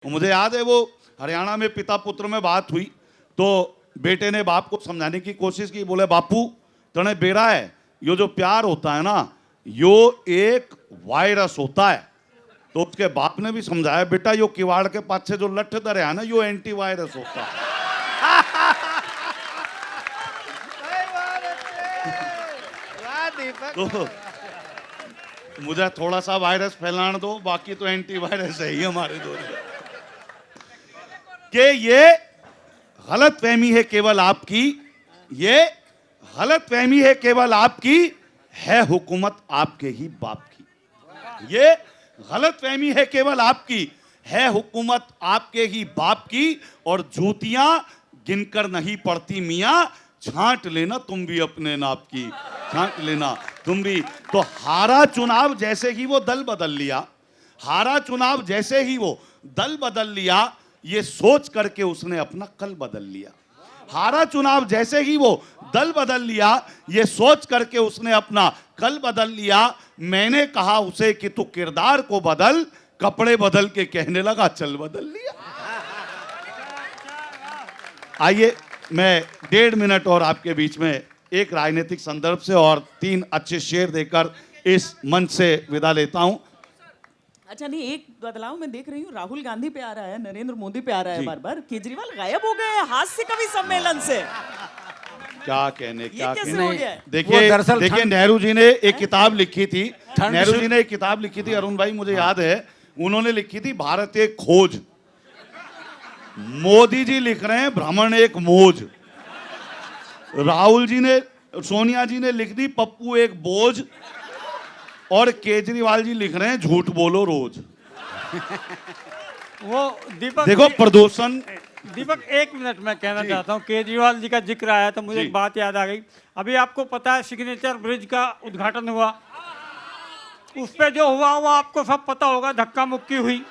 मुझे याद है वो हरियाणा में पिता पुत्र में बात हुई तो बेटे ने बाप को समझाने की कोशिश की, बोले बापू तने बेरा है, यो जो प्यार होता है ना यो एक वायरस होता है। तो उसके बाप ने भी समझाया, बेटा यो किवाड़ के पाछे जो लठ धरे है ना यो एंटी वायरस होता है। तो मुझे थोड़ा सा वायरस फैलाने दो, बाकी तो एंटी वायरस है ही हमारे दो कि ये गलत फहमी है केवल आपकी, ये गलत फहमी है केवल आपकी, है हुकूमत आपके ही बाप की। ये गलत फहमी है केवल आपकी, है हुकूमत आपके ही बाप की। और जूतियां गिनकर नहीं पड़ती मियां, छांट लेना तुम भी अपने नाप की, छांट लेना तुम भी। तो हारा चुनाव जैसे ही वो दल बदल लिया, हारा चुनाव जैसे ही वो दल बदल लिया, ये सोच करके उसने अपना कल बदल लिया। हारा चुनाव जैसे ही वो दल बदल लिया, ये सोच करके उसने अपना कल बदल लिया। मैंने कहा उसे कि तू किरदार को बदल, कपड़े बदल के कहने लगा चल बदल लिया। आइए मैं 1.5 मिनट और आपके बीच में एक राजनीतिक संदर्भ से और 3 अच्छे शेर देकर इस मंच से विदा लेता हूं। अच्छा नहीं, एक बदलाव मैं देख रही हूँ, राहुल गांधी पे आ रहा है, नरेंद्र मोदी पे आ रहा है बार बार, केजरीवाल गायब हो गए हास्य कवि सम्मेलन से। क्या कहने, क्या कैसे कहने। हो गया? देखिए नेहरू जी ने एक किताब लिखी थी, नेहरू जी ने एक किताब लिखी थी अरुण भाई, मुझे याद है, उन्होंने लिखी थी भारत एक खोज। मोदी जी लिख रहे हैं भ्रमण एक मौज। राहुल जी ने, सोनिया जी ने लिख दी पप्पू एक बोझ। और केजरीवाल जी लिख रहे हैं झूठ बोलो रोज। वो दीपक, देखो प्रदूषण। दीपक एक मिनट मैं कहना चाहता हूँ, केजरीवाल जी का जिक्र आया तो मुझे एक बात याद आ गई। अभी आपको पता है सिग्नेचर ब्रिज का उद्घाटन हुआ, उस पर जो हुआ वो आपको सब पता होगा, धक्का मुक्की हुई।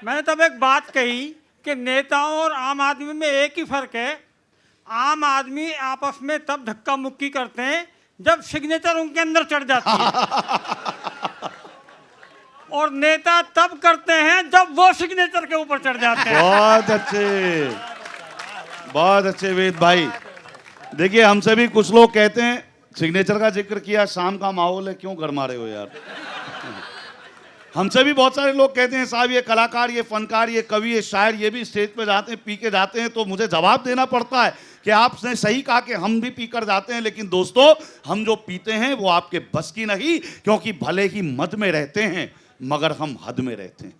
मैंने तब एक बात कही कि नेताओं और आम आदमी में एक ही फर्क है, आम आदमी आपस में तब धक्का मुक्की करते हैं जब सिग्नेचर उनके अंदर चढ़ जाती है और नेता तब करते हैं जब वो सिग्नेचर के ऊपर चढ़ जाते हैं। बहुत अच्छे, बहुत अच्छे वेद भाई। देखिए हमसे भी कुछ लोग कहते हैं, सिग्नेचर का जिक्र किया, शाम का माहौल है क्यों गरमा रहे हो यार। हमसे भी बहुत सारे लोग कहते हैं साहब ये कलाकार, ये फनकार, ये कवि, ये शायर, ये भी स्टेज पे जाते हैं पी के जाते हैं। तो मुझे जवाब देना पड़ता है कि आपने सही कहा कि हम भी पीकर जाते हैं, लेकिन दोस्तों हम जो पीते हैं वो आपके बस की नहीं, क्योंकि भले ही मद में रहते हैं मगर हम हद में रहते हैं।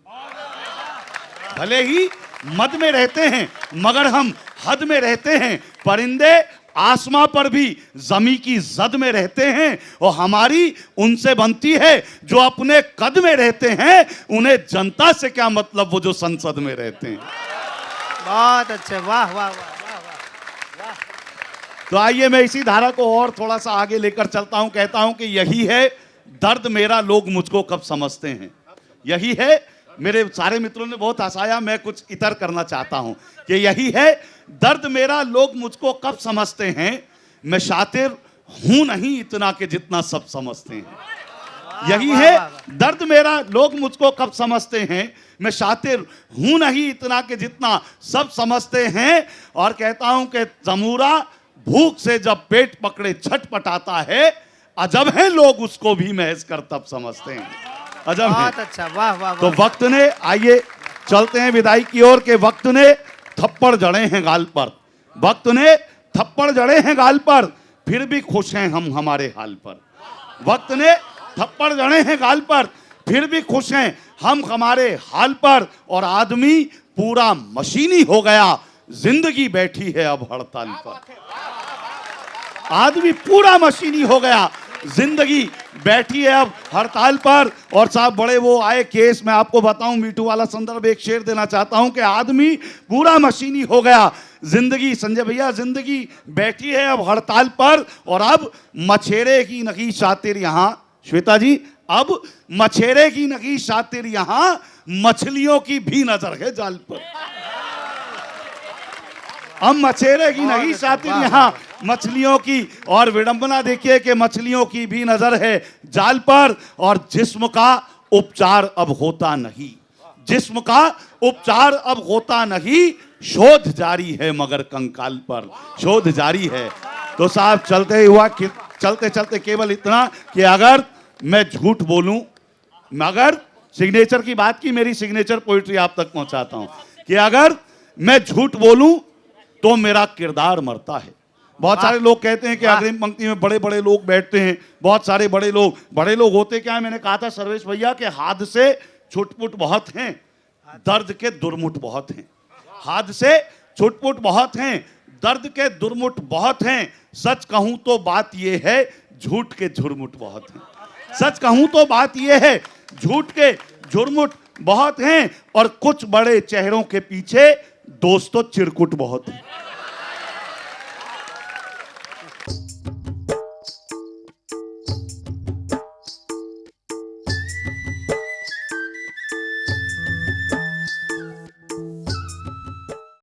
भले ही मद में रहते हैं मगर हम हद में रहते हैं। परिंदे आसमां पर भी जमी की जद में रहते हैं और हमारी उनसे बनती है जो अपने कद में रहते हैं। उन्हें जनता से क्या मतलब, वो जो संसद में रहते हैं। बहुत अच्छे, वाह वाह वाह। तो आइए मैं इसी धारा को और थोड़ा सा आगे लेकर चलता हूं। कहता हूं कि यही है दर्द मेरा, लोग मुझको कब समझते हैं। यही है, मेरे सारे मित्रों ने बहुत हंसाया, मैं कुछ इतर करना चाहता हूं कि यही है दर्द मेरा, लोग मुझको कब समझते हैं। मैं शातिर हूं नहीं इतना कि जितना सब समझते हैं। यही है दर्द मेरा, लोग मुझको कब समझते हैं। मैं शातिर हूं नहीं इतना कि जितना सब समझते हैं। और कहता हूं कि जमूरा भूख से जब पेट पकड़े छटपटाता है, अजब है लोग उसको भी महज कर तब समझते हैं। अजब है। अच्छा, वाह वाह। तो वक्त ने, आइए चलते हैं विदाई की ओर के वक्त ने थप्पड़ जड़े हैं गाल पर, वक्त ने थप्पड़ जड़े हैं गाल पर, फिर भी खुश हैं हम हमारे हाल पर। वक्त ने थप्पड़ जड़े हैं गाल पर, फिर भी खुश हैं हम हमारे हाल पर। और आदमी पूरा मशीनी हो गया, जिंदगी बैठी है अब हड़ताल पर। आदमी पूरा मशीनी हो गया, जिंदगी बैठी है अब हड़ताल पर। और साहब बड़े वो आए केस, मैं आपको बताऊं, मीठू वाला संदर्भ एक शेर देना चाहता हूं कि आदमी पूरा मशीनी हो गया, जिंदगी, संजय भैया, जिंदगी बैठी है अब हड़ताल पर। और अब मछेरे की नगी शातिर यहां, श्वेता जी, अब मछेरे की नगी शातिर यहां, मछलियों की भी नजर है जाल पर। अब मछेरे की नहीं शातिर यहाँ, मछलियों की। और विडंबना देखिए कि मछलियों की भी नजर है जाल पर। और जिस्म का उपचार अब होता नहीं, जिस्म का उपचार अब होता नहीं, शोध जारी है मगर कंकाल पर शोध जारी है। तो साहब चलते हुआ चलते चलते केवल इतना कि अगर मैं झूठ बोलूं, मगर सिग्नेचर की बात की, मेरी सिग्नेचर पोइट्री आप तक पहुंचाता हूं कि अगर मैं झूठ बोलूं तो मेरा किरदार मरता है। बहुत सारे लोग कहते हैं कि अग्रिम पंक्ति में बड़े बड़े लोग बैठते हैं, बहुत सारे बड़े लोग होते क्या है, मैंने कहा था सर्वेश भैया के हादसे छुटपुट बहुत हैं, दर्द के दुर्मुट बहुत हैं। हादसे छुटपुट बहुत हैं, दर्द के दुर्मुट बहुत हैं। सच कहूं तो बात यह है, झूठ के झुरमुट बहुत हैं। सच कहूं तो बात यह है, झूठ के झुरमुट बहुत हैं, और कुछ बड़े चेहरों के पीछे दोस्तों चिरकुट बहुत हैं।